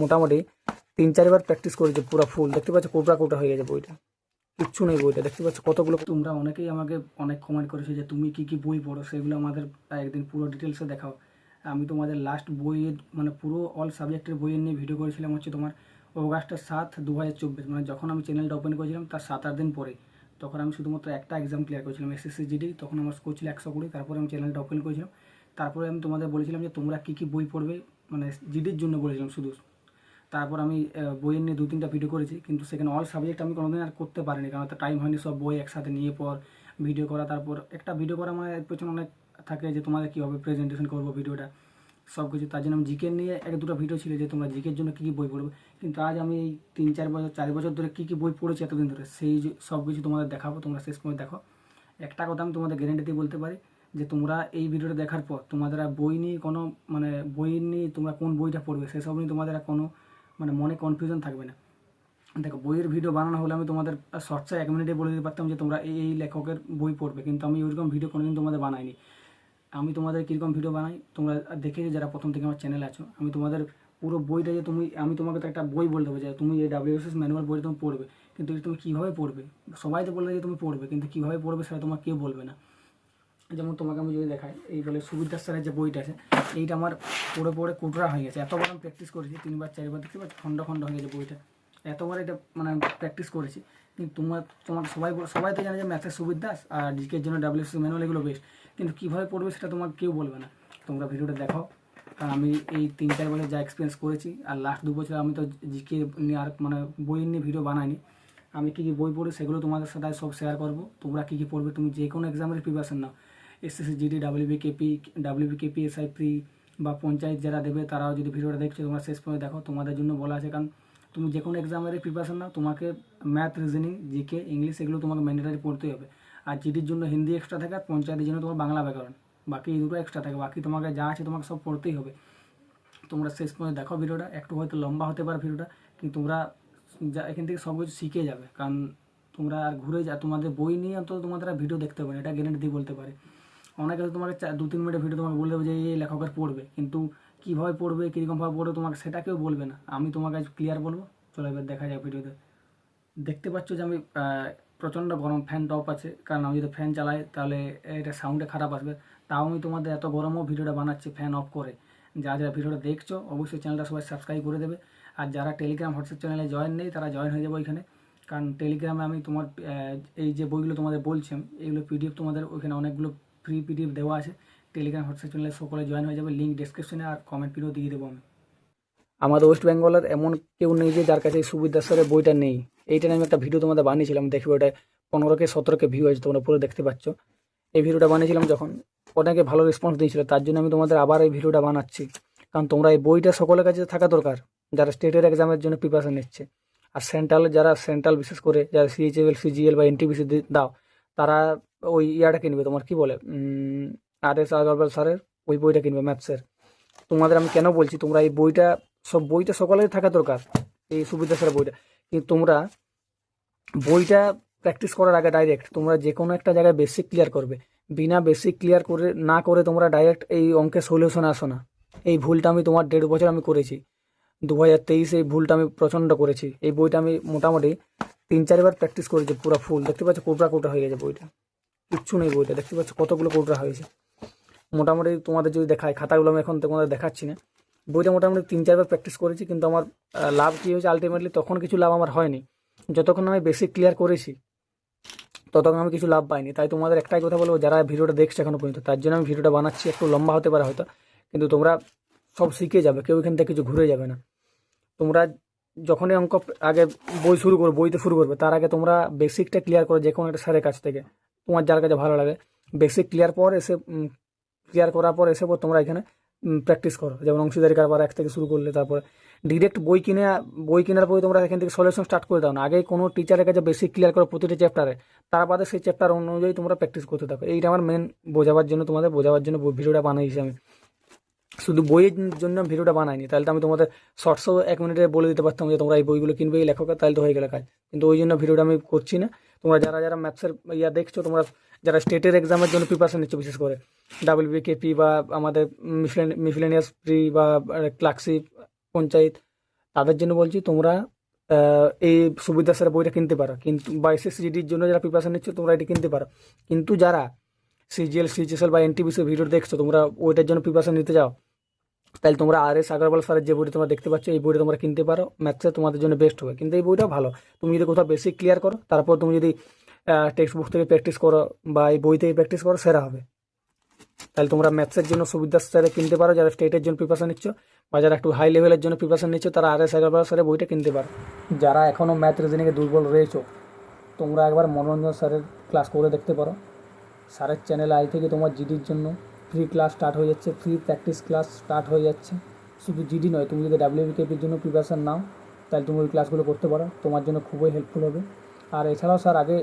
মোটামুটি 3-4বার প্র্যাকটিস করেছি পুরো ফুল। দেখতে পাচ্ছ কোটা কোটা হয়ে গেছে বইটা, কিচ্ছু নেই বইটা। দেখতে পাচ্ছ কতগুলো। তোমরা অনেকেই আমাকে অনেক কমেন্ট করেছো যে তুমি কি কি বই পড়ো, সেগুলো আমাদের একদিন পুরো ডিটেলসে দেখাও। আমি তোমাদের লাস্ট বইয়ের মানে পুরো অল সাবজেক্টের বইয়ের নিয়ে ভিডিও করেছিলাম হচ্ছে তোমার অগাস্টের 7, 2024, মানে যখন আমি চ্যানেলটা ওপেন করেছিলাম তার 7-8 দিন পরে। তখন আমি শুধুমাত্র একটা এক্সাম ক্লিয়ার করেছিলাম, এসএসসি জিডি। তখন আমার স্কোর ছিল 120। তারপরে আমি চ্যানেলটা ওপেন করেছিলাম। তারপরে আমি তোমাদের বলেছিলাম যে তোমরা কী কী বই পড়বে, মানে জিডির জন্য বলেছিলাম শুধু। তারপর আমি বইয়ের নিয়ে 2-3টা ভিডিও করেছি, কিন্তু সেখানে অল সাবজেক্ট আমি কোনোদিন আর করতে পারিনি, কারণ তো টাইম হয়নি সব বই একসাথে নিয়ে পর ভিডিও করা। তারপর একটা ভিডিও করা মানে এর পেছনে অনেক থাকে যে তোমাদের কীভাবে প্রেজেন্টেশন করবো ভিডিওটা, সব কিছু। তার জন্য আমি জিকের নিয়ে 1-2টা ভিডিও ছিল যে তোমরা জিকের জন্য কী কী বই পড়বে। কিন্তু আজ আমি এই 3-4 বছর 4 বছর ধরে কী কী বই পড়েছি এতদিন ধরে, সেই সব কিছু তোমাদের দেখাবো। তোমরা শেষ পর্যন্ত দেখো। একটা কথা আমি তোমাদের গ্যারেন্টি দিয়ে বলতে পারি যে তোমরা এই ভিডিওটা দেখার পর তোমাদের আর বই নিয়ে কোনো মানে বই নিয়ে তোমরা কোন বইটা পড়বে সেসব নিয়ে তোমাদের আর কোনো মানে মনে কনফিউশন থাকবে না। দেখো, বইয়ের ভিডিও বানানো হলে আমি তোমাদের শর্টসে 1 মিনিটে বলে দিতে পারতাম যে তোমরা এই লেখকের বই পড়বে, কিন্তু আমি ওইরকম ভিডিও কোনোদিন তোমাদের বানাইনি। আমি তোমাদের কীরকম ভিডিও বানাই তোমরা দেখেছো যারা প্রথম থেকে আমার চ্যানেলে আছো। আমি তোমাদের পুরো বইটা যে আমি তোমাকে তো একটা বই বলতে হবে যে তুমি এই ডাব্লিউএসএস ম্যানুয়াল বইটা তুমি পড়বে, কিন্তু তুমি কীভাবে পড়বে। সবাই তো বলবে যে তুমি পড়বে, কিন্তু কীভাবে পড়বে সেটা তোমার কেউ বলবে না। যেমন তোমাকে আমি যদি দেখাই, এই বলে সুবিধার স্যারের যে বইটা আছে, এইটা আমার পড়ে পড়ে কুটরা হয়ে গেছে। এতবার আমি প্র্যাকটিস করেছি, 3-4বার। দেখতে পাচ্ছি খণ্ড খণ্ড হয়ে গেছে বইটা, এতবার এটা মানে প্র্যাকটিস করেছি। কিন্তু তোমাকে সবাই তো জানে যে ম্যাথের সুবিধাস আর জিকের জন্য ডাব্লিউএসএস ম্যানুয়াল এগুলো বেস্ট, কিন্তু কীভাবে পড়বে সেটা তোমাকে কেউ বলবে না। তোমরা ভিডিওটা দেখো, কারণ আমি এই 3-4 বছর যা এক্সপিরিয়েন্স করেছি, আর লাস্ট 2 বছর আমি তো জিকে নিয়ে আর মানে বই নিয়ে ভিডিও বানাইনি। আমি কী কী বই পড়ি সেগুলো তোমাদের সাথে সব শেয়ার করবো। তোমরা কী কী পড়বে, তুমি যে কোনো এক্সামের প্রিপারেশন নাও, এসএসসি জিডি, ডাব্লিউবিকেপি, এসআই প্রি বা পঞ্চায়েত যারা দেবে তারাও যদি ভিডিওটা দেখছো তোমরা শেষ পর্যন্ত দেখো। তোমাদের জন্য বলা আছে, কারণ তুমি যে কোনো এক্সামের প্রিপারেশন নাও, তোমাকে ম্যাথ, রিজনিং, জিকে, ইংলিশ এগুলো তোমাকে ম্যান্ডেটারি পড়তেই হবে। আর জিডির জন্য হিন্দি এক্সট্রা থাকে, আর পঞ্চায়েতের জন্য তোমার বাংলা ব্যাকরণ, বাকি এই দুটো এক্সট্রা থাকে। বাকি তোমাকে যা আছে তোমাকে সব পড়তেই হবে। তোমরা শেষ পর্যন্ত দেখো ভিডিওটা। একটু হয়তো লম্বা হতে পারে ভিডিওটা, কিন্তু তোমরা যা এখান থেকে সব কিছু শিখে যাবে। কারণ তোমরা আর ঘুরে তোমাদের বই নিয়ে অন্তত তোমাদের আর ভিডিও দেখতে হবে না, এটা গ্যারেন্টি দিয়ে বলতে পারে। অনেকে তোমাকে 2-3 মিনিটের ভিডিও তোমাকে বলে দেবে যে এই লেখকের পড়বে, কিন্তু কীভাবে পড়বে, কীরকমভাবে পড়বে তোমাকে সেটা কেউ বলবে না। আমি তোমাকে আজ ক্লিয়ার বলবো। চলো এবার দেখা যাক ভিডিওতে। দেখতে পাচ্ছ যে আমি প্রচণ্ড গরম, ফ্যান টপ আছে, কারণ আমি যদি ফ্যান চালাই তাহলে এটা সাউন্ডে খারাপ আসবে। তাও আমি তোমাদের এত গরমও ভিডিওটা বানাচ্ছি ফ্যান অফ করে। যারা ভিডিওটা দেখছো অবশ্যই চ্যানেলটা সবাই সাবস্ক্রাইব করে দেবে। আর যারা টেলিগ্রাম হোয়াটসঅ্যাপ চ্যানেলে জয়েন নেই তারা জয়েন হয়ে যাবে ওইখানে, কারণ টেলিগ্রামে আমি তোমার এই যে বইগুলো তোমাদের বলছিলাম এগুলো পিডিএফ তোমাদের ওইখানে অনেকগুলো ফ্রি পিডিএফ দেওয়া আছে। টেলিগ্রাম হোয়াটসঅ্যাপ চ্যানেলে সকলে জয়েন হয়ে যাবে, লিঙ্ক ডিসক্রিপশনে আর কমেন্ট পিডিও দিয়ে দেবো আমি। আমাদের ওয়েস্ট বেঙ্গলের এমন কেউ নেই যে যার কাছে এই সুবিধা স্যারের বইটা নেই। এইটা নিয়ে আমি একটা ভিডিও তোমাদের বানিয়েছিলাম, দেখবে ওটা 15-17 ভিউ হয়েছে, তোমরা পুরো দেখতে পাচ্ছ। এই ভিডিওটা বানিয়েছিলাম যখন অনেকে ভালো রেসপন্স দিয়েছিল, তার জন্য আমি তোমাদের আবার এই ভিডিওটা বানাচ্ছি। কারণ তোমরা এই বইটা সকলের কাছে থাকা দরকার যারা স্টেটের এক্সামের জন্য প্রিপারেশন নিচ্ছে। আর সেন্ট্রাল বিশেষ করে যারা সিএইচএল, সিজিএল বা এনটিপিসি দাও, তারা ওই ইয়াটা কিনবে, তোমার কি বলে RS আগরওয়াল স্যারের ওই বইটা কিনবে ম্যাথসের। তোমাদের আমি কেন বলছি, তোমরা এই বইটা সকলের থাকা দরকার, এই সুবিধা স্যারের বইটা। কিন্তু তোমরা বইটা প্র্যাকটিস করার আগে ডাইরেক্ট তোমরা যে কোনো একটা জায়গায় বেসিক ক্লিয়ার করবে। বিনা বেসিক ক্লিয়ার করে না করে তোমরা ডাইরেক্ট এই অঙ্কের সলিউশনে আসো না। এই ভুলটা আমি তোমার 1.5 বছর আমি করেছি। 2023 এই ভুলটা আমি প্রচণ্ড করেছি। এই বইটা আমি মোটামুটি 3-4বার প্র্যাকটিস করেছি পুরো ফুল। দেখতে পাচ্ছ কোটা কোটা হয়ে গেছে বইটা, কিচ্ছু নেই বইটা। দেখতে পাচ্ছ কতগুলো কোটা হয়েছে। মোটামুটি তোমাদের যদি দেখায় খাতাগুলো, আমি এখন তোমাদের দেখাচ্ছি না। বইটা মোটামুটি 3-4বার প্র্যাকটিস করেছি, কিন্তু আমার লাভ কী হয়েছে আলটিমেটলি, তখন কিছু লাভ আমার হয়নি। যতক্ষণ আমি বেসিক ক্লিয়ার করেছি ততক্ষণ আমি কিছু লাভ পাইনি। তাই তোমাদের একটাই কথা বলবো, যারা ভিডিওটা দেখছে এখনো পর্যন্ত, তার জন্য আমি ভিডিওটা বানাচ্ছি। একটু লম্বা হতে পারে হয়তো, কিন্তু তোমরা সব শিখে যাবে, কেউ এখান থেকে কিছু ঘুরে যাবে না। তোমরা যখনই অঙ্ক আগে বইতে শুরু করবে, তার আগে তোমরা বেসিকটা ক্লিয়ার করো যে কোনো একটা স্যারের কাছ থেকে, তোমার যার কাছে ভালো লাগে। বেসিক ক্লিয়ার করার পর এসে তোমরা এখানে প্র্যাকটিস করো। যেমন অংশীদারি কারবার 1 থেকে শুরু করলে, তারপরে ডিরেক্ট বই কেনার পরে তোমরা এখান থেকে সলিউশন স্টার্ট করে দাও না। আগে কোনো টিচারের কাছে বেসিক ক্লিয়ার করো প্রতিটি চ্যাপ্টারে, তার বাদে সেই চ্যাপ্টার অনুযায়ী তোমরা প্র্যাকটিস করতে থাকো। এইটা আমার মেন তোমাদের বোঝাবার জন্য ভিডিওটা বানাইছি আমি। শুধু বইয়ের জন্য ভিডিওটা বানাইনি, তাহলে তো আমি তোমাদের শর্টসও 1 মিনিটে বলে দিতে পারতাম যে তোমরা এই বইগুলো কিনবে এই লেখকের, তাহলে তো হয়ে গেল কাজ। কিন্তু ওই জন্য ভিডিওটা আমি করছি না। তোমরা যারা ম্যাথসের দেখছো, তোমরা যারা স্টেটের এক্সামের জন্য প্রিপারেশন নিচ্ছ, বিশেষ করে ডাব্লিউবিকেপি বা আমাদের মিসলেনিয়াস প্রি বা ক্লার্কশিপ, পঞ্চায়েত, তাদের জন্য বলছি তোমরা এই সুবিধা স্যার বইটা কিনতে পারো, কিন্তু বা এসএসসিজিডির জন্য যারা প্রিপারেশন নিচ্ছ তোমরা এটা কিনতে পারো। কিন্তু যারা সিজিএল সিজিএসএল বা এনটিপিসি ভিডিও দেখছো, তোমরা ওইটার জন্য প্রিপারেশন নিতে যাও, তাহলে তোমরা RS আগরওয়াল স্যারের যে বইটা তোমরা দেখতে পাচ্ছ, এই বইটা তোমরা কিনতে পারো। ম্যাথসে তোমাদের জন্য বেস্ট হবে, কিন্তু এই বইটা ভালো। তুমি যদি কোথাও বেসিক ক্লিয়ার করো, তারপর তুমি যদি টেক্সট বুক থেকে প্র্যাকটিস করো বা এই বই থেকে প্র্যাকটিস করো, সেরা হবে। তাহলে তোমরা ম্যাথসের জন্য সুবিধা স্যারে কিনতে পারো, যারা স্টেটের জন্য প্রিপারেশন নিচ্ছ বা যারা একটু হাই লেভেলের জন্য প্রিপারেশন নিচ্ছ, তারা RS আগরওয়াল স্যারের বইটা কিনতে পারো। যারা এখনও ম্যাথ রিজনিংয়ে দুর্বল রয়েছো, তোমরা একবার মনোরঞ্জন স্যারের ক্লাস করে দেখতে পারো। স্যারের চ্যানেলে আজ থেকে তোমার জিডির জন্য ফ্রি ক্লাস স্টার্ট হয়ে যাচ্ছে, ফ্রি প্র্যাকটিস ক্লাস স্টার্ট হয়ে যাচ্ছে। শুধু জিডি নয়, তুমি যদি WBKPর জন্য প্রিপারেশন নাও, তাহলে তুমি ওই ক্লাসগুলো করতে পারো, তোমার জন্য খুবই হেল্পফুল হবে। আর এছাড়াও স্যার আগে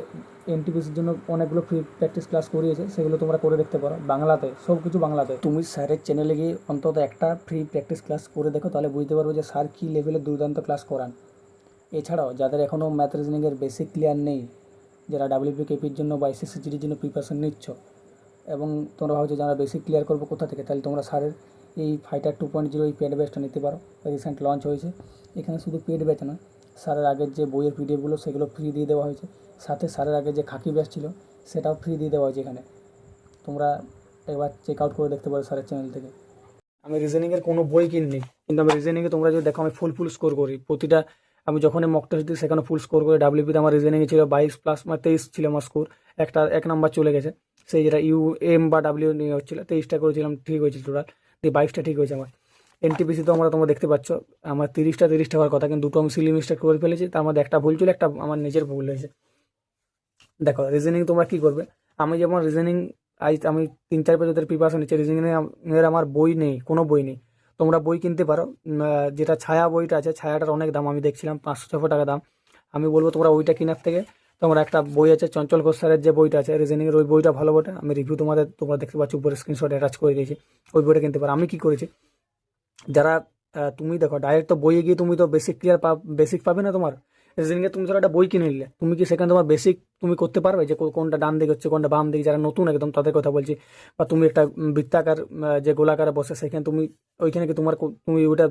এনটিপিসির জন্য অনেকগুলো ফ্রি প্র্যাকটিস ক্লাস করিয়েছে, সেগুলো তোমরা করে দেখতে পারো বাংলাতে, সব কিছু বাংলাতে। তুমি স্যারের চ্যানেলে গিয়ে অন্তত একটা ফ্রি প্র্যাকটিস ক্লাস করে দেখো, তাহলে বুঝতে পারবে যে স্যার কী লেভেলের দুর্দান্ত ক্লাস করান। এছাড়াও যাদের এখনও ম্যাথ রিজনিংয়ের বেসিক ক্লিয়ার নেই, যারা WBKPর জন্য বা এসএসসিজিডির জন্য প্রিপারেশন নিচ্ছ, এবং তোমরা ভাবছো যারা বেসিক ক্লিয়ার করবো কোথা থেকে, তাহলে তোমরা স্যারের এই ফাইটার 2.0 এই পেড ব্যাচটা নিতে পারো। রিসেন্ট লঞ্চ হয়েছে। এখানে শুধু পেড ব্যাচ না, স্যারের আগের যে বইয়ের পিডিএফগুলো সেগুলো ফ্রি দিয়ে দেওয়া হয়েছে, সাথে স্যারের আগে যে খাকি ব্যাচ ছিল সেটাও ফ্রি দিয়ে দেওয়া হয়েছে এখানে। তোমরা একবার চেক আউট করে দেখতে পারো স্যারের চ্যানেল থেকে। আমি রিজনিংয়ের কোনো বই কিনিনি, কিন্তু আমি রিজনিংয়ে তোমরা যদি দেখো আমি ফুল স্কোর করি প্রতিটা। আমি যখনই মক টেস্ট দিই সেখানে ফুল স্কোর করে। WBতে আমার রিজনিংয়ে ছিল 22 প্লাস, মানে 23 ছিল আমার স্কোর। একটা 1 নাম্বার চলে গেছে, সেই যেটা UM বা W নিয়ে হচ্ছিলো। 23টা করেছিলাম, ঠিক হয়েছিল টোটাল, দিয়ে 22টা ঠিক হয়েছে আমার। এনটিপিসি তো তোমরা দেখতে পাচ্ছ আমার 30টা হওয়ার কথা, কিন্তু দুটো আমি সিলি মিস্টেক করে ফেলেছি, তার মধ্যে একটা ভুল ছিল, একটা আমার নিজের ভুল হয়েছে। দেখো রিজনিং তোমরা কি করবে, আমি যেমন রিজনিং আজ আমি 3-4 পেজের প্রিপারেশন নিচ্ছি। রিজনিংয়ের আমার বই নেই, কোনো বই নেই। তোমরা বই কিনতে পারো, যেটা ছায়া বইটা আছে, ছায়াটার অনেক দাম, আমি দেখছিলাম 500-600 টাকা দাম। আমি বলবো তোমরা ওইটা কেনার থেকে তোমরা একটা বই আছে চঞ্চল ঘোষ স্যারের যে বইটা আছে রিজনিংয়ের, ওই বইটা ভালো বটে। আমি রিভিউ তোমরা দেখতে পাচ্ছ উপরে স্ক্রিনশট অ্যাটাচ করে দিয়েছি, ওই বইটা কিনতে পারো। আমি কি করেছি, যারা তুমি দেখো ডাইরেক্ট তো বইয়ে গিয়ে তুমি তো বেসিক পাবে না। তোমার রিজনিংয়ে তুমি ধরো একটা বই কিনে নিলে, তুমি কি সেখানে তোমার বেসিক তুমি করতে পারবে, যে কোনটা ডান দিকে হচ্ছে কোনটা বাম দিকে, যারা নতুন একদম তাদের কথা বলছি। বা তুমি একটা বৃত্তাকার যে গোলাকারে বসে, সেখানে তুমি ওইখানে কি তুমি ওইটা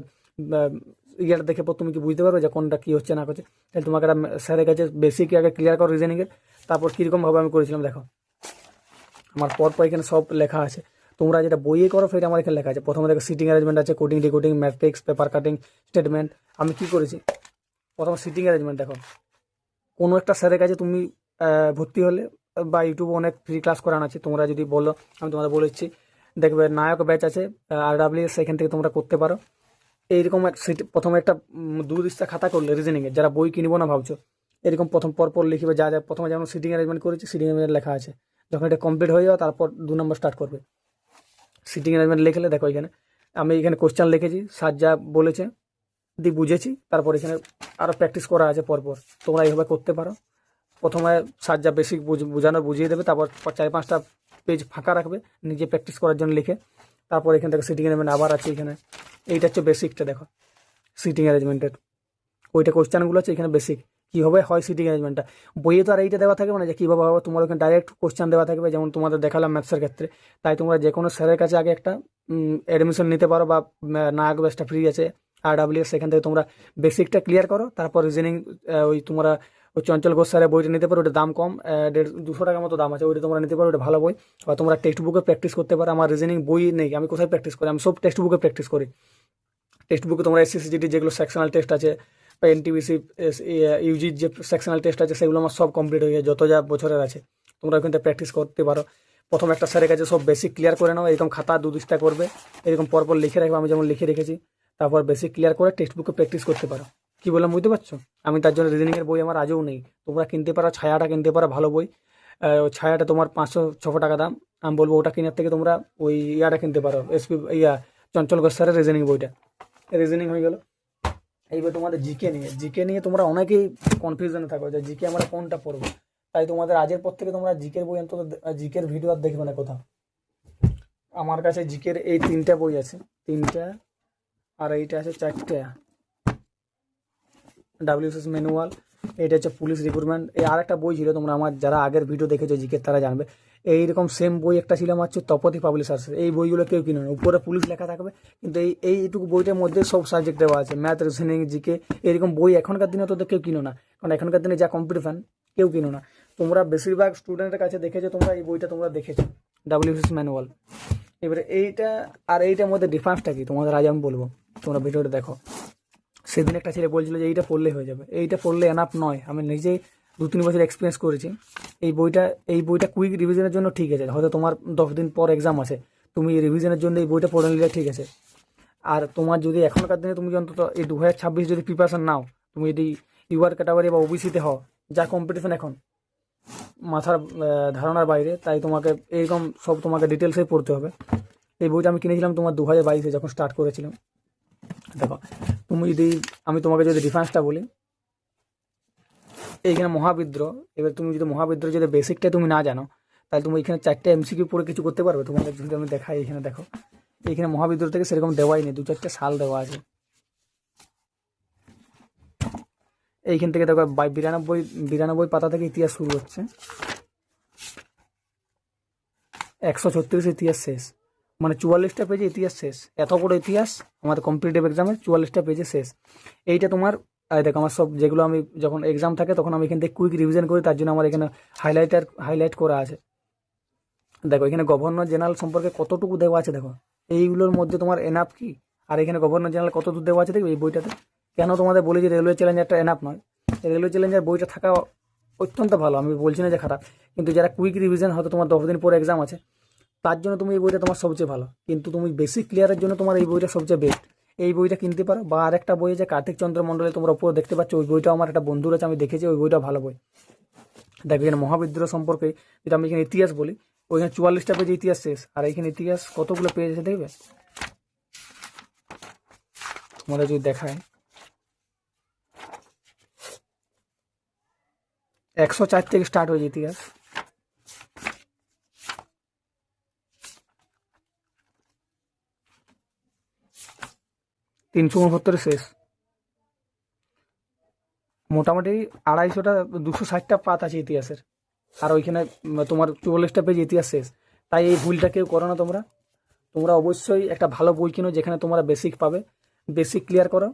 ইয়েটা দেখে পর তুমি কি বুঝতে পারবে যে কোনটা কি হচ্ছে না করছে। তাহলে তোমাকে একটা স্যারের কাছে বেসিক আগে ক্লিয়ার করো রিজনিংয়ের, তারপর কীরকমভাবে আমি করেছিলাম দেখো আমার পর এখানে সব লেখা আছে। তোমরা যেটা বইয়ে করো সেটা আমার এখানে লেখা আছে। প্রথমে দেখো সিটিং অ্যারেঞ্জমেন্ট আছে, coding decoding, matrix, paper cutting, statement. আমি কি করেছি, প্রথম সিটিং অ্যারেঞ্জমেন্ট দেখো। কোনো একটা স্যারের কাছে তুমি ভর্তি হলে বা ইউটিউবে অনেক ফ্রি ক্লাস করানো আছে, তোমরা যদি বলো আমি তোমাদের বলে দিচ্ছি। দেখবে নায়ক ব্যাচ আছে RW, সেখান থেকে তোমরা করতে পারো। এইরকম প্রথমে একটা 2 পৃষ্ঠা খাতা করলে রিজনিংয়ের, যারা বই কিনবো না ভাবছো, এরকম প্রথম পরপর লিখবে যা প্রথমে যেমন সিটিং অ্যারেঞ্জমেন্ট করেছি, সিটিং অ্যারেঞ্জমেন্ট লেখা আছে। যখন এটা কমপ্লিট হয়ে যাবে তারপর 2 নম্বর স্টার্ট করবে। সিটিং অ্যারেঞ্জমেন্ট লিখলে দেখো এখানে আমি এখানে কোশ্চেন লিখেছি, স্যার যা বলেছে দিয়ে বুঝেছি, তারপর এখানে আরও প্র্যাকটিস করা আছে পরপর। তোমরা এইভাবে করতে পারো। প্রথমে স্যার যা বেসিক বোঝানো বুঝিয়ে দেবে, তারপর 4-5টা পেজ ফাঁকা রাখবে নিজে প্র্যাকটিস করার জন্য লিখে। তারপর এখান থেকে সিটিং অ্যারেঞ্জমেন্ট আবার আছে এখানে, এইটা হচ্ছে বেসিকটা দেখো সিটিং অ্যারেঞ্জমেন্টের। ওইটা কোশ্চেনগুলো আছে এখানে বেসিক, কীভাবে হয় সিটিং অ্যারেঞ্জমেন্টটা। বইয়ে তো আর এইটা দেওয়া থাকবে না যে কীভাবে হবে, তোমার ওখানে ডাইরেক্ট কোশ্চেন দেওয়া থাকবে, যেমন তোমাদের দেখালাম ম্যাথসের ক্ষেত্রে। তাই তোমরা যে কোনো স্যারের কাছে আগে একটা অ্যাডমিশন নিতে পারো, বা নায়ক ব্যাচটা ফ্রি আছে RW, সেখান থেকে তোমরা বেসিকটা ক্লিয়ার করো। তারপর রিজনিং ওই তোমরা ওই চঞ্চল ঘোষ স্যারের বইটা নিতে পারো, ওটা দাম কম, 150-200 টাকার মতো দাম আছে, ওইটা তোমরা নিতে পারো, ওটা ভালো বই। বা তোমরা টেক্সট বুকে প্র্যাকটিস করতে পারো। আমার রিজনিং বই নেই, আমি কোথায় প্র্যাকটিস করি, আমি সব টেক্সট বুকে প্র্যাকটিস করি। টেক্সট বুকে তোমরা SSCGD যেগুলো সেকশনাল টেস্ট আছে, বা NTPC UGর যে সেকশনাল টেস্ট আছে, সেগুলো আমার সব কমপ্লিট হয়ে যায়, যত যা বছরের আছে। তোমরা ওখান থেকে প্র্যাকটিস করতে পারো। প্রথম একটা স্যারের কাছে সব বেসিক ক্লিয়ার করে নাও, এরকম খাতা 2 পৃষ্ঠা করবে, এরকম পরপর লিখে রাখবে, আমি যেমন লিখে রেখেছি। তারপর বেসিক ক্লিয়ার করে টেক্সট বুকে প্র্যাকটিস করতে পারো। কি বললাম বুঝতে পারছো? আমি তার জন্য রিজনিংয়ের বই আমার আজও নেই। তোমরা কিনতে পারো, ছায়াটা কিনতে পারো, ভালো বই। ওই ছায়াটা তোমার 500-600 টাকা দাম। আমি বলবো ওটা কেনার থেকে তোমরা ওই ইয়াটা কিনতে পারো, চঞ্চল ঘোষ স্যারের রিজনিং বইটা। রিজনিং হয়ে গেল। এইবার তোমাদের জিকে নিয়ে তোমরা অনেকেই কনফিউশনে থাকো যে জিকে আমরা কোনটা পড়বো। তাই তোমাদের আজের পর থেকে তোমরা জিকের বই অন্তত জিকের ভিডিও আর দেখবে না কোথাও। আমার কাছে জিকের এই 3টা বই আছে, 3টা, আর এইটা আছে 4টা। WCS ম্যানুয়াল, এটা হচ্ছে পুলিশ রিক্রুটমেন্ট। এই আর একটা বই ছিল, তোমরা আমার যারা আগের ভিডিও দেখেছো জিকে তারা জানবে। এইরকম সেম বই একটা ছিল আমার হচ্ছে তপতি পাবলিশার্স। এই বইগুলো কেউ কিনে না, উপরে পুলিশ লেখা থাকবে, কিন্তু এইটুকু বইটার মধ্যে সব সাবজেক্ট দেওয়া আছে, ম্যাথ, রিজনিং, জিকে। এরকম বই এখনকার দিনে তো কেউ কিনো না, কারণ এখনকার দিনে যা কম্পিটিশন, কেউ কিনো না। তোমরা বেশিরভাগ স্টুডেন্টের কাছে দেখেছো, তোমরা এই বইটা তোমরা দেখেছো, ডাব্লিউবিসিএস ম্যানুয়াল। এবারে এইটা আর এইটার মধ্যে ডিফারেন্সটা কি তোমাদের আজ আমি বলবো, তোমরা ভিডিওটা দেখো। সেদিন একটা ছেলে বলছিল যে এইটা পড়লে হয়ে যাবে, এইটা পড়লে এনাফ নয়। আমি নিজেই 2-3 বছর এক্সপিরিয়েন্স করেছি। এই বইটা কুইক রিভিশনের জন্য ঠিক আছে, হয়তো তোমার 10 দিন পর এক্সাম আছে, তুমি রিভিশনের জন্য এই বইটা পড়ে নিলে ঠিক আছে। আর তোমার যদি এখনকার দিনে তুমি অন্তত এই 2026 যদি প্রিপারেশন নাও, তুমি যদি ইউআর ক্যাটাগরি বা ওবিসিতে হও, যা কম্পিটিশন এখন মাথার ধারণার বাইরে, তাই তোমাকে এইরকম সব তোমাকে ডিটেলসে পড়তে হবে। এই বইটা আমি কিনেছিলাম তোমার 2022-এ যখন স্টার্ট করেছিলাম। দেখো, আমি তোমাকে যদি ডিফারেন্সটা বলি, এইখানে মহাবিদ্রোহ। এবার তুমি যদি মহাবিদ্রোহ যদি বেসিকটা তুমি না জানো, তাহলে তুমি এখানে 4টে এমসিকিউ পড়ে কিছু করতে পারবে। তোমাদের যদি আমি দেখাই, এখানে দেখো, এইখানে মহাবিদ্রোহ থেকে সেরকম দেওয়াই নেই, 2-4টে সাল দেওয়া আছে। এইখান থেকে দেখো 92 পাতা থেকে ইতিহাস শুরু হচ্ছে, 136 ইতিহাস শেষ, মানে 44টা পেজে ইতিহাস শেষ। এত বড় ইতিহাস আমাদের কম্পিটিটিভ এক্সামের 44টা পেজে শেষ। এইটা তোমার দেখো, আমার সব যেগুলো আমি যখন এক্সাম থাকে তখন আমি এখান থেকে কুইক রিভিশন করি, তার জন্য আমার এখানে হাইলাইট করা আছে। দেখো এখানে গভর্নর জেনারেল সম্পর্কে কতটুকু দেওয়া আছে, দেখো এইগুলোর মধ্যে তোমার এনাফ কি, আর এখানে গভর্নর জেনারেল কতটুকু দেওয়া আছে দেখবে এই বইটাতে। কেন তোমাদের বলি যে রেলওয়ে চ্যালেঞ্জারটা এনাফ নয়, রেলওয়ে চ্যালেঞ্জার বইটা থাকা অত্যন্ত ভালো, আমি বলছি না যে খারাপ, কিন্তু যারা কুইক রিভিশন হয়তো তোমার 10 দিন পরে এক্সাম আছে, তার জন্য তুমি এই বইটা তোমার সবচেয়ে ভালো। কিন্তু তুমি বেসিক ক্লিয়ারের জন্য তোমার এই বইটা সবচেয়ে বেস্ট। এই বইটা কিনতে পারো। বা আর একটা বই আছে কার্তিক চন্দ্র মণ্ডলে, তোমরা উপরে দেখতে পাচ্ছ, ওই বইটা আমার একটা বন্ধুর আছে, আমি দেখেছি, ওই বইটা ভালো বই। দেখো এখানে মহাবিদ্রোহ সম্পর্কে যেটা আমি এখানে ইতিহাস বলি, ওইখানে 44টা পেজে ইতিহাস শেষ, আর এইখানে ইতিহাস কতগুলো পেজ আছে দেখবে, তোমাদের যদি দেখায় 104 থেকে স্টার্ট হয়েছে ইতিহাস, 369 শেষ। মোটামুটি 260টা পাত আছে ইতিহাসের, আর ওইখানে তোমার 44টা পেজ ইতিহাস শেষ। তাই এই ভুলটা কেউ করো না। তোমরা অবশ্যই একটা ভালো বই কিনো, যেখানে তোমরা বেসিক পাবে, বেসিক ক্লিয়ার করো।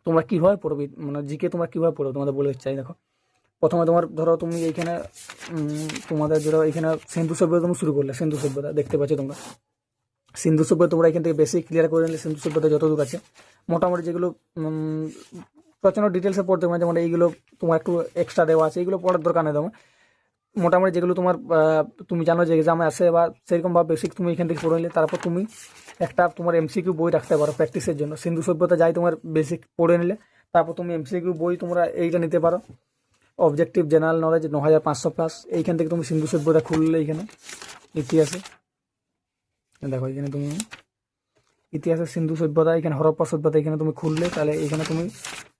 তোমরা কীভাবে পড়বে, মানে জিকে তোমরা কীভাবে পড়বে তোমাদের বলে চাই। দেখো প্রথমে তোমার ধরো তুমি এইখানে তোমাদের ধরো এইখানে সিন্ধু সভ্যতা তুমি শুরু করলে, সিন্ধু সভ্যতা দেখতে পাচ্ছ তোমরা, সিন্ধু সভ্যতা তোমরা এখান থেকে বেসিক ক্লিয়ার করে নিলে, সিন্ধু সভ্যতা যতদূর আছে মোটামুটি যেগুলো প্রচণ্ড ডিটেলসে পড়তে হবে, যেমন এইগুলো তোমার একটু এক্সট্রা দেওয়া আছে, এইগুলো পড়ার দরকার নেই তোমার। মোটামুটি যেগুলো তোমার তুমি জানো যে এক্সামে আসে, বা সেরকমভাবে বেসিক তুমি এখান থেকে পড়ে নিলে, তারপর তুমি একটা তোমার এমসিকিউ বই রাখতে পারো প্র্যাকটিসের জন্য। সিন্ধু সভ্যতা যাই তোমার বেসিক পড়ে নিলে, তারপর তুমি এমসিকিউ বই তোমরা এইটা নিতে পারো, অবজেক্টিভ জেনারেল নলেজ 9500+। এইখান থেকে তুমি সিন্ধু সভ্যতা খুললে, এইখানে ইতিহাসে দেখো, এখানে তুমি ইতিহাসে সিন্ধু সভ্যতা, এখানে হরপ্পা সভ্যতা, এখানে তুমি খুললে, তাহলে এখানে তুমি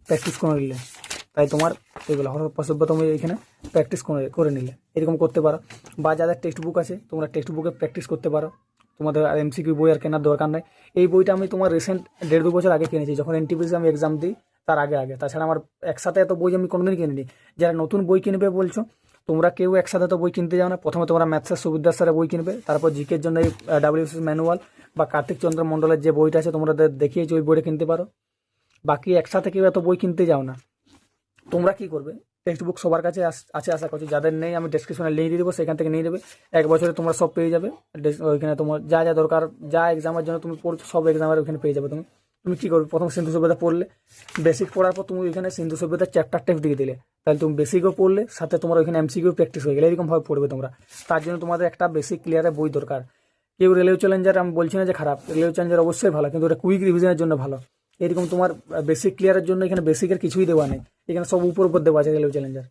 প্র্যাকটিস করে নিলে, তাই তোমার এগুলো হরপ্পা সভ্যতা তুমি এখানে প্র্যাকটিস করে নিলে, এরকম করতে পারো। বা যাদের টেক্সট বুক আছে, তোমরা টেক্সট বুকে প্র্যাকটিস করতে পারো, তোমাদের আর এমসিকিউ বই আর কেনার দরকার নেই। এই বইটা আমি তোমার রিসেন্ট 1.5-2 বছর আগে কিনেছি, যখন এনটিপিসি আমি এক্সাম দিই তার আগে। তাছাড়া আমার একসাথে এত বই আমি কোনোদিন কিনিনি। যারা নতুন বই কিনবে বলছো, তোমরা কেউ একসাথে তো বই কিনতে যাও না। প্রথমে তোমরা ম্যাথসের সুবিধার স্যারের বই কিনবে, তারপর জিকের জন্য এই ডাব্লিউবিসিএস ম্যানুয়াল বা কার্তিক চন্দ্র মণ্ডলের যে বইটা আছে তোমরা দেখিয়েছি, ওই বইটা কিনতে পারো। বাকি একসাথে কেউ এত বই কিনতে যাও না। তোমরা কি করবে, টেক্সট বুক সবার কাছে আছে আশা করছি, যাদের নেই আমি ডেসক্রিপশনে লিঙ্ক দিয়ে দেবো, সেখান থেকে নিয়ে নেবে। 1 বছরে তোমরা সব পেয়ে যাবে। ওইখানে তোমার যা যা দরকার, যা এক্সামের জন্য তুমি পড়ছো, সব এক্সামের ওইখানে পেয়ে যাবে। তুমি কী করবে, প্রথম সিন্ধু সভ্যতা পড়লে, বেসিক পড়ার পর তুমি ওইখানে সিন্ধু সভ্যতার চ্যাপ্টার টেক্সট দিয়ে দিলে, তাহলে তুমি বেসিকও পড়লে, সাথে তোমার ওইখানে এমসিকিউ প্র্যাকটিস হয়ে গেলে। এরকমভাবে পড়বে তোমরা। তার জন্য তোমাদের একটা বেসিক ক্লিয়ারের বই দরকার। কেউ রেলওয়ে চ্যালেঞ্জার, আমি বলছি না যে খারাপ, রেলওয়ে চ্যালেঞ্জার অবশ্যই ভালো, কিন্তু ওটা কুইক রিভিশনের জন্য ভালো। এরকম তোমার বেসিক ক্লিয়ারের জন্য এখানে বেসিকের কিছুই দেওয়া নেই, এখানে সব উপর দেওয়া আছে রেলওয়ে চ্যালেঞ্জার।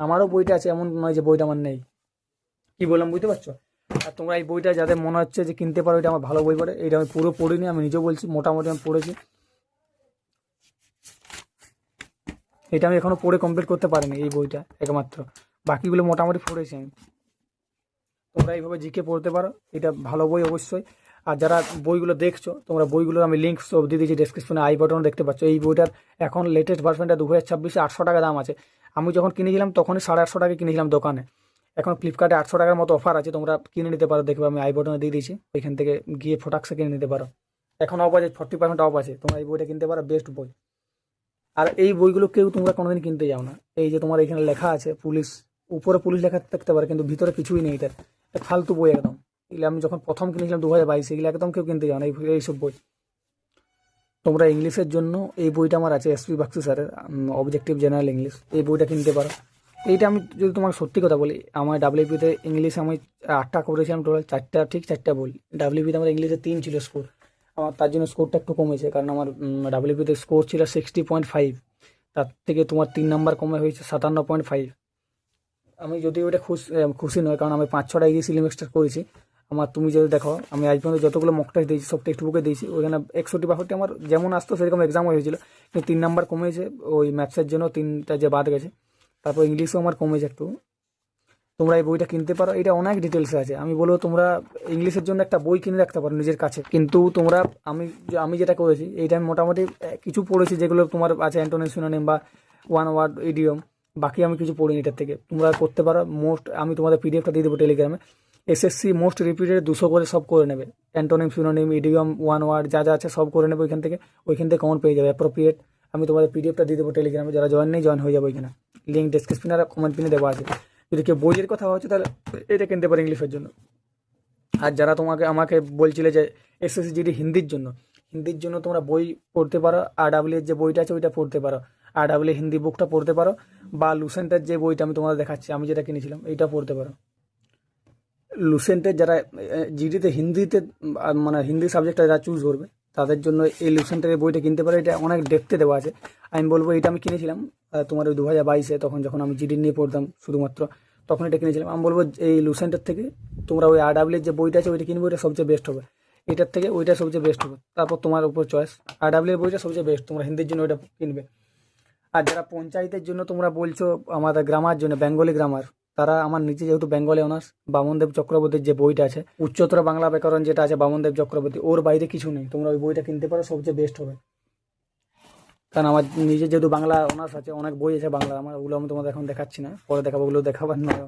আমারও বইটা আছে, এমন নয় যে বইটা আমার নেই। কি বললাম বুঝতে পারছো? আর তোমরা এই বইটা যাদের মনে হচ্ছে যে কিনতে পারো, এটা আমার ভালো বই পড়ে, এটা আমি পুরো পড়িনি, আমি নিজেও বলছি মোটামুটি আমি পড়েছি। এটা আমি এখনো পড়ে কমপ্লিট করতে পারিনি, এই বইটা একমাত্র, বাকিগুলো মোটামুটি পড়েছি আমি। তোমরা এইভাবে জিকে পড়তে পারো, এটা ভালো বই অবশ্যই। আর যারা বইগুলো দেখছো, তোমরা বইগুলোর আমি লিঙ্ক সব দিয়ে দিয়েছি ডেসক্রিপশনে, আই বাটন দেখতে পাচ্ছ। এই বইটার এখন লেটেস্ট ভার্সনটা 2026-এ 800 টাকা দাম আছে। আমি যখন কিনেছিলাম তখনই 850 টাকা কিনেছিলাম দোকানে। এখন ফ্লিপকার্টে 800 টাকার মতো অফার আছে, তোমরা কিনে নিতে পারো। দেখবে আমি আই বাটনে দিয়ে দিয়েছি, ওইখান থেকে গিয়ে ফটাকসে কিনে নিতে পারো। এখন অফ আছে, 40% অফ আছে, তোমরা এই বইটা কিনতে পারো, বেস্ট বই। আর এই বইগুলো কেউ তোমরা কোনোদিন কিনতে যাও না। এই যে তোমার এখানে লেখা আছে পুলিশ, উপরে পুলিশ লেখা থাকতে পারে কিন্তু ভিতরে কিছুই নেই, এটা ফালতু বই একদম। এগুলো আমি যখন প্রথম কিনেছিলাম 2022, এগুলো একদম কেউ কিনতে যাও না এইসব বই। তোমরা ইংলিশের জন্য এই বইটা আমার আছে, এসপি বাক্সি স্যারের অবজেক্টিভ জেনারেল ইংলিশ, এই বইটা কিনতে পারো। এইটা আমি যদি তোমাকে সত্যি কথা বলি, আমার ডাব্লিউপিতে ইংলিশ আমি 8টা করেছিলাম টোটাল, 4টা বই। ডাব্লিউপিতে আমার ইংলিশে 3 ছিল স্কোর, আমার তার জন্য স্কোরটা একটু কমেছে, কারণ আমার ডাব্লিউপিতে স্কোর ছিল 60.5, তার থেকে তোমার 3 নাম্বার কমে হয়েছে 57.5। আমি যদি ওইটা খুশি নয়, কারণ আমি 5-6টা ইজি সিলেবাসটা করেছি। আমার তুমি যদি দেখো, আমি আজ পর্যন্ত যতগুলো মক টেস্ট দিয়েছি সব টেক্সট বুকে দিয়েছি, ওইখানে 61-62 আমার যেমন আসতো সেরকম এক্সাম হয়েছিল, কিন্তু 3 নাম্বার কমেছে ওই ম্যাথসের জন্য, 3টা যে বাদ গেছে। তারপর ইংলিশও আমার কমেছে একটু। তোমরা এই বইটা কিনতে পারো, এটা অনেক ডিটেলসে আছে। আমি বলবো তোমরা ইংলিশের জন্য একটা বই কিনে রাখতে পারো নিজের কাছে। কিন্তু তোমরা আমি যেটা করেছি, এইটা আমি মোটামুটি কিছু পড়েছি যেগুলো তোমার আছে অ্যান্টোনিম, সিনোনিম বা ওয়ান ওয়ার্ড ইডিয়ম, বাকি আমি কিছু পড়িনি। এটার থেকে তোমরা করতে পারো। আমি তোমাদের পিডিএফটা দিয়ে দেবো টেলিগ্রামে। এসএসসি মোস্ট রিপিটেড 200 করে সব করে নেবে, antonym, synonym, idiom, one word যা যা আছে সব করে নেবে ওইখান থেকে কমন পেয়ে যাবে অ্যাপ্রোপ্রিয়েট। আমি তোমাদের পিডিএফটা দিয়ে দেবো টেলিগ্রামে, যারা জয়েন হয়ে যাবে ওইখানে। লিঙ্ক ডেসক্রিপশনে আর কমেন্ট পিনে দেওয়া আছে। যদি কেউ বইয়ের কথা হচ্ছে তাহলে এটা কিনতে পারে ইংলিশের জন্য। আর যারা আমাকে বলছিলে যে এসএসসি জিডি হিন্দির জন্য তোমরা বই পড়তে পারো, আরডাব্লিউ এর যে বইটা আছে ওইটা পড়তে পারো, আরডাব্লিউ হিন্দি বুকটা পড়তে পারো, বা লুসেন্টের যে বইটা আমি তোমাদের দেখাচ্ছি, আমি যেটা কিনেছিলাম এইটা পড়তে পারো। লুসেন্টের যারা জিডিতে হিন্দিতে মানে হিন্দি সাবজেক্টটা যারা চুজ করবে তাদের জন্য এই লুসেন্টের বইটা কিনতে পারো। এটা অনেক ডেপথে দেওয়া আছে। আমি বলবো এটা আমি কিনেছিলাম তোমার ওই 2022-এ, তখন যখন আমি জিডি নিয়ে পড়তাম শুধুমাত্র, তখন এটা কিনেছিলাম। আমি বলবো এই লুসেন্টের থেকে তোমরা ওই আরডাব্লিউ যে বইটা আছে ওইটা কিনবে, ওইটা সবচেয়ে বেস্ট হবে। এটার থেকে ওইটা সবচেয়ে বেস্ট হবে, তারপর তোমার উপর চয়েস। আরডাব্লিউ এর বইটা সবচেয়ে বেস্ট, তোমরা হিন্দির জন্য ওইটা কিনবে। আর যারা পঞ্চায়েতের জন্য তোমরা বলছো আমাদের গ্রামার জন্য, বেঙ্গলি গ্রামার, তারা আমার নিচে যেহেতু বেঙ্গলি অনার্স, বামনদেব চক্রবর্তীর যে বইটা আছে উচ্চতর বাংলা ব্যাকরণ যেটা আছে বামনদেব চক্রবর্তী, ওর বাইরে কিছু নেই। তোমরা ওই বইটা কিনতে পারো, সবচেয়ে বেস্ট হবে। কারণ আমার নিজে যেহেতু বাংলা অনার্স আছে, অনেক বই আছে বাংলা আমার, ওগুলো আমি তোমাদের এখন দেখাচ্ছি না, পরে দেখাবো, ওগুলো দেখাবার নয়।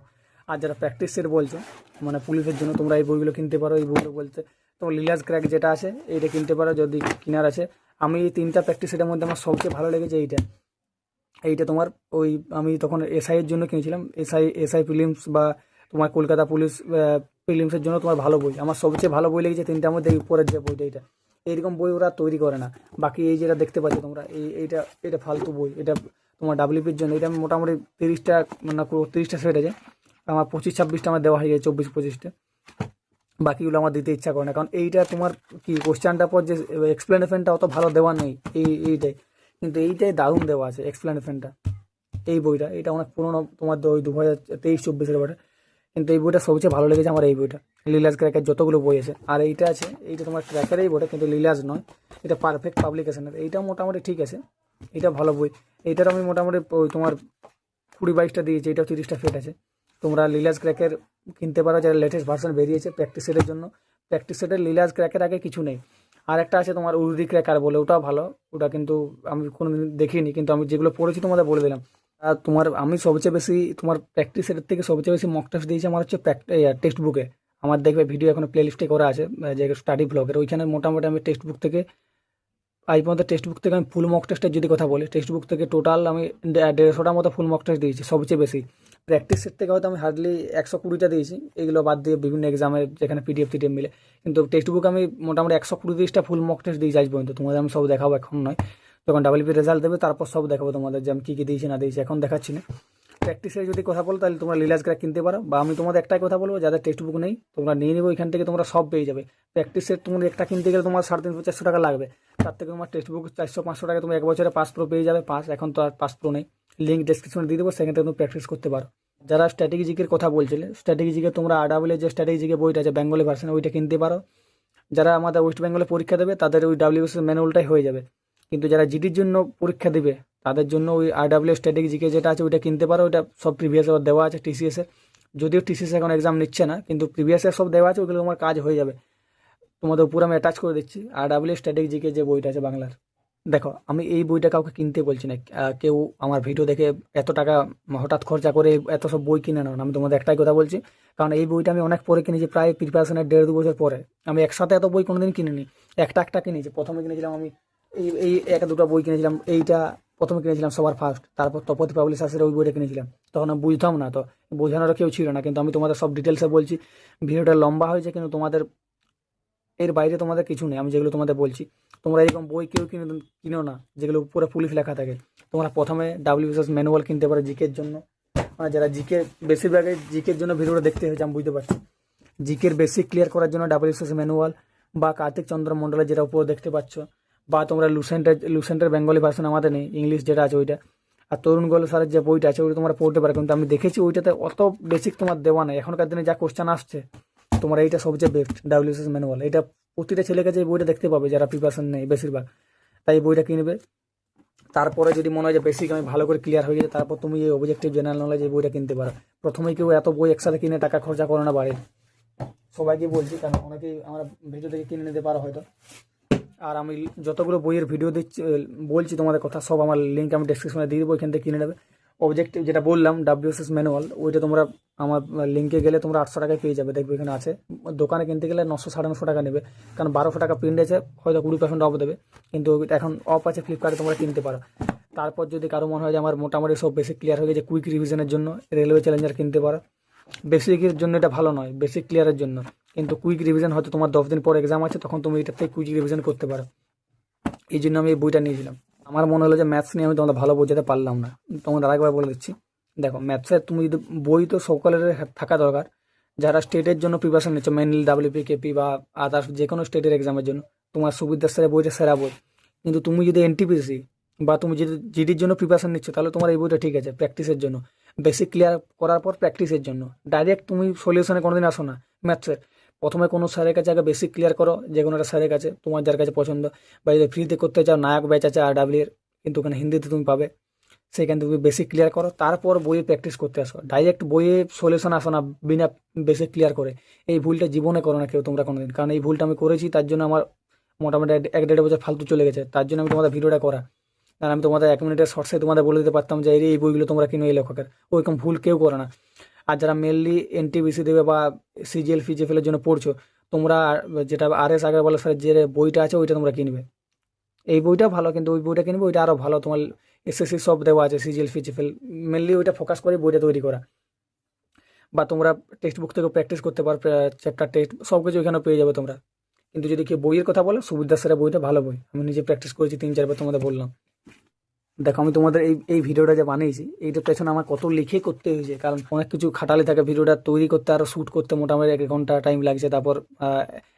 আর যারা প্র্যাকটিস সেট বলছো মানে পুলিশের জন্য, তোমরা এই বইগুলো কিনতে পারো। এই বইগুলো বলতে তোমার লিলাস ক্র্যাক যেটা আছে এইটা কিনতে পারো যদি কিনার আছে। আমি এই 3টা প্র্যাকটিস সেটের মধ্যে আমার সবচেয়ে ভালো লেগেছে এইটা তোমার ওই আমি তখন এসআইয়ের জন্য কিনেছিলাম, এসআই প্রিলিমস বা তোমার কলকাতা পুলিশ প্রিলিমসের জন্য তোমার ভালো বই। আমার সবচেয়ে ভালো বই লেগেছে 3টার মধ্যে উপরের যে বইটা, এইরকম বই ওরা তৈরি করে না। বাকি এই যেটা দেখতে পাচ্ছ তোমরা, এইটা ফালতু বই। এটা তোমার ডাব্লিউপির জন্য এটা মোটামুটি 30টা মানে 30টা সেট আছে, আমার 25-26টা আমার দেওয়া হয়ে যায়, 24-25টা। বাকিগুলো আমার দিতে ইচ্ছা করে না, কারণ এইটা তোমার কি কোশ্চেনটার পর যে এক্সপ্লেনেশনটা অত ভালো দেওয়া নেই এইটাই, কিন্তু এইটাই দারুণ দেওয়া আছে এক্সপ্লেনেশনটা। এই বইটা এটা অনেক পুরোনো, তোমার ওই 2023-24-এর বইটা, কিন্তু এই বইটা সবচেয়ে ভালো লেগেছে আমার। এই বইটা লিলাস ক্র্যাকের যতগুলো বই আছে, আর এইটা আছে, এইটা তোমার ক্র্যাকের এই বইটা, কিন্তু লিলাস নয়, এটা পারফেক্ট পাবলিকেশনের। এইটা মোটামুটি ঠিক আছে, এটা ভালো বই। এইটার আমি মোটামুটি ওই তোমার 20-22টা দিয়েছি, এটাও 30টা ফেট আছে। তোমরা লিলাস ক্র্যাকের কিনতে পারো, যারা লেটেস্ট ভার্সন বেরিয়েছে প্র্যাকটিস সেটের জন্য। প্র্যাকটিস সেটের লিলাস ক্র্যাকের আগে কিছু নেই। আর একটা আছে তোমার উর্দি ক্র্যাকার বলে, ওটাও ভালো। ওটা কিন্তু আমি কোনোদিন দেখিনি, কিন্তু আমি যেগুলো পড়েছি তোমাদের বলে দিলাম। আর আমি সবচেয়ে বেশি তোমার প্র্যাকটিস সেটের থেকে সবচেয়ে বেশি মক টেস্ট দিয়েছি আমার হচ্ছে টেক্সট বুকে। আমার দেখবে ভিডিও এখন প্লে লিস্টে করা আছে যে স্টাডি ব্লগের, ওইখানে মোটামুটি আমি টেক্সট বুক থেকে আজ পর্যন্ত টেক্সট বুক থেকে আমি ফুল মক টেস্টের যদি কথা বলি, টেক্সট বুক থেকে টোটাল আমি 150টার মতো ফুল মক টেস্ট দিয়েছি সবচেয়ে বেশি। প্র্যাকটিস সেট থেকে হয়তো আমি হার্ডলি 120টা দিয়েছি, এগুলো বাদ দিয়ে বিভিন্ন এক্সামের যেখানে পিডিএফ টিডিএফ মিলে। কিন্তু টেক্সট বুক আমি মোটামুটি 120টা ফুল মক টেস্ট দিয়েছি আজ পর্যন্ত। তোমাদের আমি সব দেখাবো, এখন নয়, যখন ডাব্লিউপি রেজাল্ট দেবে তারপর সব দেখাবো তোমাদের যে আমি কী কী দিয়েছি না দিয়েছি, এখন দেখাচ্ছি না। প্র্যাকটিসে যদি কথা বলো তাহলে তোমরা লিলাস ক্র্যাক কিনতে পারো, বা আমি তোমাদের একটাই কথা বলবো, যাদের টেক্সট বুক নেই তোমরা নিয়ে নেবে, ওইখান থেকে তোমরা সব পেয়ে যাবে। প্র্যাকটিস সেট তোমাদের একটা কিনতে গেলে তোমার 350-400 টাকা লাগবে, তার থেকে তোমার টেক্সট বুক 400-500 টাকা তুমি 1 বছরে পাস প্রো পেয়ে যাবে। এখন তো আর পাস প্রো নেই, লিঙ্ক ডেসক্রিপশনে দিয়ে দেবো, সেখান থেকে তুমি প্র্যাকটিস করতে পারো। যারা স্ট্র্যাটেজিকের কথা বলছিলে, স্ট্র্যাটেজিকে তোমরা আরডাব্লিউ যে স্ট্র্যাটেজিকে বইটা আছে বেঙ্গলি ভার্সন, ওইটা কিনতে পারো। যারা আমাদের ওয়েস্ট বেঙ্গলে পরীক্ষা দেবে তাদের ওই ডাব্লিউএস ম্যানুয়ালটাই হয়ে যাবে, কিন্তু যারা জিডির জন্য পরীক্ষা দেবে তাদের জন্য ওই আরডাব্লিউ স্ট্র্যাটেজিকে যেটা আছে ওইটা কিনতে পারো। ওইটা সব প্রিভিয়াস ইয়ার দেওয়া আছে টিসিএসের, যদিও টিসিএস এখন এক্সাম নিচ্ছে না, কিন্তু প্রিভিয়াস ইয়ার সব দেওয়া আছে, ওইগুলো তোমার কাজ হয়ে যাবে। তোমাদের উপর আমি অ্যাটাচ করে দিচ্ছি। আর ডাব্লিউ স্ট্যাটিক জিকে যে বইটা আছে বাংলার, দেখো আমি এই বইটা কাউকে কিনতে বলছি না। কেউ আমার ভিডিও দেখে এত টাকা হঠাৎ খরচা করে এত সব বই কিনে নাও না। আমি তোমাদের একটাই কথা বলছি, কারণ এই বইটা আমি অনেক পরে কিনেছি, প্রায় প্রিপারেশনের 1.5-2 বছর পরে। আমি একসাথে এত বই কোনোদিন কিনিনি, একটা একটা কিনেছি। প্রথমে কিনেছিলাম আমি এই এই একটা দুটো বই কিনেছিলাম। এইটা প্রথমে কিনেছিলাম সবার ফার্স্ট, তারপর তপতি পাবলিশার্সের ওই বইটা কিনেছিলাম। তখন আমি বুঝতাম না, তো বোঝানোর কেউ ছিল না। কিন্তু আমি তোমাদের সব ডিটেলসে বলছি। ভিডিওটা লম্বা হয়েছে, কিন্তু তোমাদের এর বাইরে তোমাদের কিছু নেই। আমি যেগুলো তোমাদের বলছি, তোমরা এরকম বই কেউ কিনো না যেগুলো পুরো পুলিশ লেখা থাকে। তোমরা প্রথমে ডাব্লিউবিসিএস ম্যানুয়াল কিনতে পারো জিকের জন্য। মানে যারা জিকে, বেশিরভাগই জিকের জন্য ভিডিওটা দেখতে হয়েছে, আমি বুঝতে পারছি। জিকের বেসিক ক্লিয়ার করার জন্য ডাব্লিউবিসিএস ম্যানুয়াল বা কার্তিক চন্দ্র মণ্ডলের যেটা উপর দেখতে পাচ্ছ, বা তোমরা লুসেন্টের বেঙ্গলি ভার্সন আমাদের নেই, ইংলিশ যেটা আছে ওইটা। আর তরুণ গোল স্যারের যে বইটা আছে ওইটা তোমরা পড়তে পারো, কিন্তু আমি দেখেছি ওইটাতে অত বেসিক তোমার দেওয়া নেই। এখনকার দিনে যা কোশ্চেন আসছে, তোমরা এইটা সবচেয়ে বেস্ট ডাব্লিউবিসিএস ম্যানুয়াল। এটা প্রতিটা ছেলে কাছে এই বইটা দেখতে পাবে যারা প্রিপারেশন নেই বেশিরভাগ। তাই এই বইটা কিনবে। তারপরে যদি মনে হয় যে বেসিক আমি ভালো করে ক্লিয়ার হয়ে যায়, তারপর তুমি এই অবজেক্টিভ জেনারেল নলেজ এই বইটা কিনতে পারো। প্রথমেই কেউ এত বই একসাথে কিনে টাকা খরচা করো না বাড়ির। সবাইকে বলছি, কারণ অনেকেই আমরা ভিডিও থেকে কিনে নিতে পারো হয়তো। আর আমি যতগুলো বইয়ের ভিডিও দিচ্ছি, বলছি তোমাদের কথা, সব আমার লিঙ্ক আমি ডেসক্রিপশনে দিয়ে দেবো, ওইখান থেকে কিনে নেবে। অবজেক্টিভ যেটা বললাম ডাব্লিউএসএস ম্যানুয়াল, ওইটা তোমরা আমার লিঙ্কে গেলে তোমরা 800 টাকায় পেয়ে যাবে। দেখবে এখানে আছে। দোকানে কিনতে গেলে 900-950 টাকা নেবে, কারণ 1200 টাকা প্রিন্ট আছে, হয়তো 20% অফ দেবে। কিন্তু এখন অফ আছে ফ্লিপকার্টে, তোমরা কিনতে পারো। তারপর যদি কারো মনে হয় যে আমার মোটামুটি সব বেসিক ক্লিয়ার হয়ে গেছে, কুইক রিভিশনের জন্য রেলওয়ে চ্যালেঞ্জার কিনতে পারো। বেসিকের জন্য এটা ভালো নয়, বেসিক ক্লিয়ারের জন্য। কিন্তু কুইক রিভিশন হয়তো তোমার 10 দিন পর এক্সাম আছে, তখন তুমি এটা থেকে কুইক রিভিশন করতে পারো। এই জন্য আমি এই বইটা নিয়েছিলাম। আমার মনে হলো যে ম্যাথস নিয়ে আমি তোমাদের ভালো বোঝাতে পারলাম না। তোমাদের আরেকবার বলে দিচ্ছি, দেখো ম্যাথসের তুমি যদি বই তো সকলের থাকা দরকার। যারা স্টেটের জন্য প্রিপারেশন নিচ্ছ, মেনলি ডাব্লিউপি কেপি বা আদার্স যে কোনো স্টেটের এক্সামের জন্য, তোমার সুবিধার স্যারের বইটা সেরা বই। কিন্তু তুমি যদি এনটিপিসি বা তুমি যদি জিডির জন্য প্রিপারেশন নিচ্ছ, তাহলে তোমার এই বইটা ঠিক আছে প্র্যাকটিসের জন্য। বেসিক ক্লিয়ার করার পর প্র্যাকটিসের জন্য। ডাইরেক্ট তুমি সলিউশনে কোনোদিন আসো না ম্যাথসের। প্রথমে কোনো স্যারের কাছে আগে বেসিক ক্লিয়ার করো, যে কোনো একটা স্যারের কাছে তোমার যার কাছে পছন্দ। বা যদি ফ্রিতে করতে চাও, নায়ক ব্যাচ আছে আর ডাব্লিউ এর, কিন্তু ওখানে হিন্দিতে তুমি পাবে। সেখানে তুমি বেসিক ক্লিয়ার করো, তারপর বইয়ে প্র্যাকটিস করতে আসো। ডাইরেক্ট বইয়ে সলিউশন আসো না বিনা বেসিক ক্লিয়ার করে। এই ভুলটা জীবনে করো না কেউ তোমরা কোনোদিন, কারণ এই ভুলটা আমি করেছি। তার জন্য আমার মোটামুটি 1-1.5 বছর ফালতু চলে গেছে। তার জন্য আমি তোমাদের ভিডিওটা করা। আর আমি তোমাদের 1 মিনিটের শর্টসে তোমাদের বলে দিতে পারতাম যে এই বইগুলো তোমরা কিনো এই লেখকের। ওইরকম ভুল কেউ করে না। আর যারা মেনলি এনটিবিসি দেবে বা সিজিএল ফিজিএফএল এর জন্য পড়ছো, তোমরা যেটা RS আগরওয়াল স্যারের যে বইটা আছে ওইটা তোমরা কিনবে। এই বইটা ভালো, কিন্তু ওই বইটা কিনবে, ওইটা আরও ভালো। তোমার এসএসসি সব দেওয়া আছে, সিজিএল ফিজিএফএল মেনলি ওইটা ফোকাস করে বইটা তৈরি করা। বা তোমরা টেক্সট বুক থেকে প্র্যাকটিস করতে পারো, চ্যাপ্টার টেস্ট সব কিছু এখানে পেয়ে যাবে তোমরা। কিন্তু যদি কেউ বইয়ের কথা বলো, সুবিধা স্যারের বইটা ভালো বই। আমি নিজে প্র্যাকটিস করেছি 3-4 বার, তোমাদের বললাম। দেখো আমি তোমাদের এই ভিডিওটা যে বানিয়েছি, এইটার পেছনে আমার কত লিখে করতে হয়েছে, কারণ অনেক কিছু খাটালি থাকে ভিডিওটা তৈরি করতে। আরও শ্যুট করতে মোটামুটি 1 ঘন্টা টাইম লাগছে। তারপর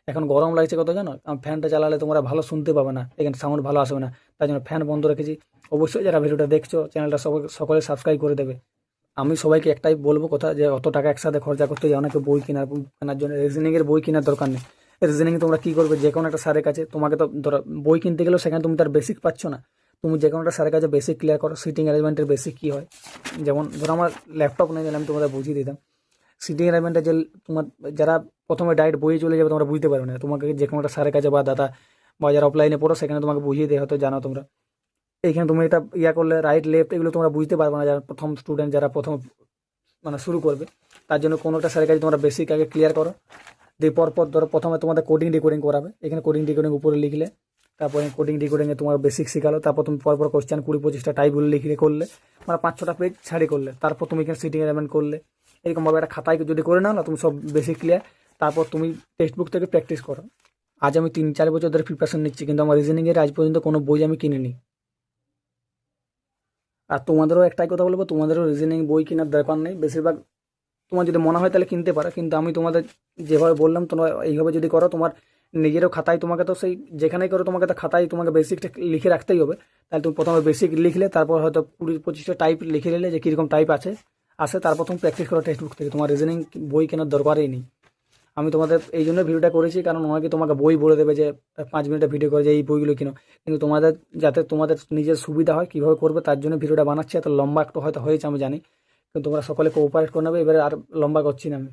এখন গরম লাগছে কত জানো, ফ্যানটা চালালে তোমরা ভালো শুনতে পাবে না, এখানে সাউন্ড ভালো আসবে না। তাই জন্য ফ্যান বন্ধ রেখেছি। অবশ্যই যারা ভিডিওটা দেখছো, চ্যানেলটা সকলে সাবস্ক্রাইব করে দেবে। আমি সবাইকে একটাই বলবো কথা, যে অত টাকা একসাথে খরচা করতে যাও না। কেউ বই কেনার জন্য রিজনিংয়ের বই কেনার দরকার নেই। রিজনিং তোমরা কী করবে, যে কোনো একটা স্যারের কাছে তোমাকে তো ধরো বই কিনতে গেলেও সেখানে তুমি তার বেসিক পাচ্ছ না। তুমি যে কোনো একটা স্যারের কাছে বেসিক ক্লিয়ার করো। সিটিং অ্যারেঞ্জমেন্টের বেসিক কী হয়, যেমন ধরো আমার ল্যাপটপ নেই, আমি তোমাদের বুঝিয়ে দিতাম। সিটিং অ্যারেঞ্জমেন্টে যে তোমার যারা প্রথমে ডাইরেক্ট বইয়ে চলে যাবে, তোমরা বুঝতে পারবে না। তোমাকে যে কোনো একটা স্যারের কাছে বা দাদা বা যারা অফলাইনে পড়ো, সেখানে তোমাকে বুঝিয়ে দেয়, হয়তো জানো তোমরা। এইখানে তুমি এটা করলে রাইট লেফট এগুলো তোমরা বুঝতে পারবে না, যারা প্রথম স্টুডেন্ট, যারা প্রথম মানে শুরু করবে। তার জন্য কোনো একটা স্যারের কাছে তোমরা বেসিক আগে ক্লিয়ার করো। দিয়ে পরপর ধরো প্রথমে তোমাদের কোডিং ডিকোডিং করাবে। এখানে কোডিং ডিকোডিং উপরে লিখলে, তারপরে কোডিং ডিকোডিংয়ে তোমার বেসিক শেখালো। তারপর তুমি পরপর কোশ্চেন 20-25টা টাইপগুলো লিখে করলে, মানে 5-6টা পেজ ছাড়ি করলে। তারপর তুমি এখানে সিটিং অ্যারেঞ্জমেন্ট করলে। এরকমভাবে একটা খাতায় যদি করে নাও না, তুমি সব বেসিক ক্লিয়ার। তারপর তুমি টেক্সট বুক থেকে প্র্যাকটিস করো। আজ আমি 3-4 বছর ধরে প্রিপারেশন নিচ্ছি, কিন্তু আমার রিজনিংয়ের আজ পর্যন্ত কোনো বই আমি কিনিনি। আর তোমাদেরও একটাই কথা বলবো, তোমাদেরও রিজনিং বই কেনার দরকার নেই। বেশিরভাগ তোমার যদি মনে হয় তাহলে কিনতে পারো, কিন্তু আমি তোমাদের যেভাবে বললাম তোমরা এইভাবে যদি করো, তোমার নিজেরও খাতায়, তোমাকে তো সেই যেখানেই করো তোমাকে তো খাতায় তোমাকে বেসিকটা লিখে রাখতেই হবে। তাহলে তুমি প্রথমে বেসিক লিখলে, তারপর হয়তো 20-25টা টাইপ লিখে নিলে যে কীরকম টাইপ আসে, তারপর তুমি প্র্যাকটিস করো টেক্সট বুক থেকে। তোমার রিজনিং বই কেনার দরকারই নেই। আমি তোমাদের এই জন্য ভিডিওটা করেছি, কারণ অনেকে তোমাকে বই বলে দেবে যে 5 মিনিটের ভিডিও করে যে এই বইগুলো কিনো। কিন্তু তোমাদের যাতে তোমাদের নিজের সুবিধা হয় কীভাবে করবে, তার জন্য ভিডিওটা বানাচ্ছি। এত লম্বা একটু হয়তো হয়েছে আমি জানি, কিন্তু তোমরা সকলে কোঅপারেট করে নেবে। এবারে আর লম্বা করছি না আমি।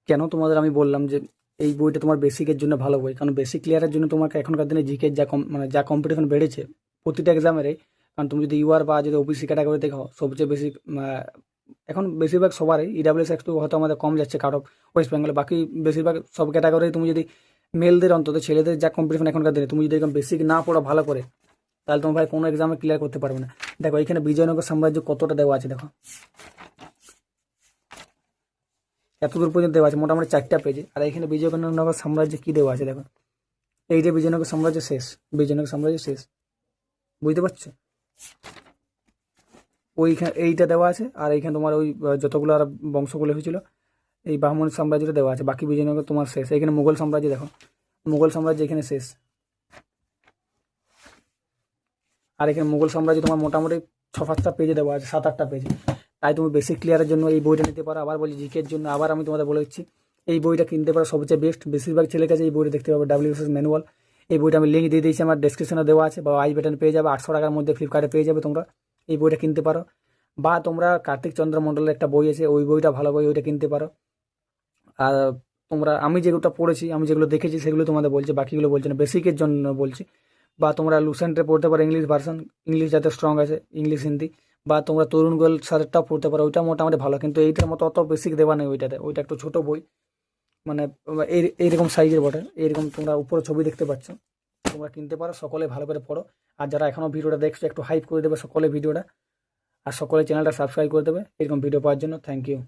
কেন তোমাদের আমি বললাম যে এই বইটা তোমার বেসিকের জন্য ভালো বই, কারণ বেসিক ক্লিয়ারের জন্য তোমাকে এখনকার দিনে জিকে মানে যা কম্পিটিশন বেড়েছে প্রতিটা এক্সামেরই। কারণ তুমি যদি ইউআর বা যদি ওবিসি ক্যাটাগরি দেখো, সবচেয়ে বেশি এখন বেশিরভাগ সবারই ইডাব্লিউএস একটু হয়তো আমাদের কম যাচ্ছে কাট অফ ওয়েস্ট বেঙ্গলে, বাকি বেশিরভাগ সব ক্যাটাগরি তুমি যদি মেলদের অন্তত ছেলেদের যা কম্পিটিশন এখনকার দিনে, তুমি যদি একদম বেসিক না পড়ো ভালো করে, তাহলে তোমার ভাই কোনো এক্সামে ক্লিয়ার করতে পারবে না। দেখো এখানে বিজয়নগর সাম্রাজ্য কতটা দেওয়া আছে, দেখো এতদূর পর্যন্ত দেওয়া আছে, মোটামুটি 4টা পেজে। আর এখানে বিজয়নগর সাম্রাজ্য কি দেওয়া আছে দেখো, এই যে বিজয়নগর সাম্রাজ্য শেষ, বিজয়নগর সাম্রাজ্য শেষ, বুঝতে পারছো? ওইখানে এইটা দেওয়া আছে, আর এইখানে তোমার ওই যতগুলো আর বংশগুলো হয়েছিল এই বাহমনি সাম্রাজ্যটা দেওয়া আছে, বাকি বিজয়নগর তোমার শেষ। এখানে মুঘল সাম্রাজ্য দেখো, মুঘল সাম্রাজ্য এখানে শেষ। আর এখানে মুঘল সাম্রাজ্য তোমার মোটামুটি 6-7টা পেজে দেওয়া আছে, 7-8টা পেজে। তাই তুমি বেসিক ক্লিয়ারের জন্য এই বইটা নিতে পারো। আবার বলছি জিকের জন্য আবার আমি তোমাদের বলে দিচ্ছি, এই বইটা কিনতে পারো সবচেয়ে বেস্ট। বেশিরভাগ ছেলের কাছে এই বইটা দেখতে পাবে, ডাব্লিউএসএস ম্যানুয়াল। এই বইটা আমি লিঙ্ক দিয়ে দিয়েছি, আমার ডেসক্রিপশনে দেওয়া আছে, বা আই বাটন পেয়ে যাবে। 800 টাকার মধ্যে ফ্লিপকার্টে পেয়ে যাবে, তোমরা এই বইটা কিনতে পারো। বা তোমরা কার্তিক চন্দ্র মণ্ডলের একটা বই আছে, ওই বইটা ভালো বই, ওইটা কিনতে পারো। আর তোমরা আমি যেগুলো পড়েছি, আমি যেগুলো দেখেছি সেগুলো তোমাদের বলছি, বাকিগুলো বলছি না, বেসিকের জন্য বলছি। বা তোমরা লুসেন্টে পড়তে পারো ইংলিশ ভার্সন, ইংলিশ যাতে স্ট্রং আছে, ইংলিশ হিন্দি। বা তোমরা তরুণ গোয়েল স্যারেরটাও পড়তে পারো, ওইটা মোটামুটি ভালো, কিন্তু এইটার মতো অত বেসিক দেওয়া নেই ওইটাতে। ওইটা একটু ছোট বই, মানে এইরকম সাইজের বটে, এইরকম তোমরা উপরে ছবি দেখতে পাচ্ছ। তোমরা কিনতে পারো, সকলে ভালো করে পড়ো। আর যারা এখনও ভিডিওটা দেখছো একটু হাইপ করে দেবে সকলে ভিডিওটা, আর সকলে চ্যানেলটা সাবস্ক্রাইব করে দেবে এরকম ভিডিও পাওয়ার জন্য। Thank you.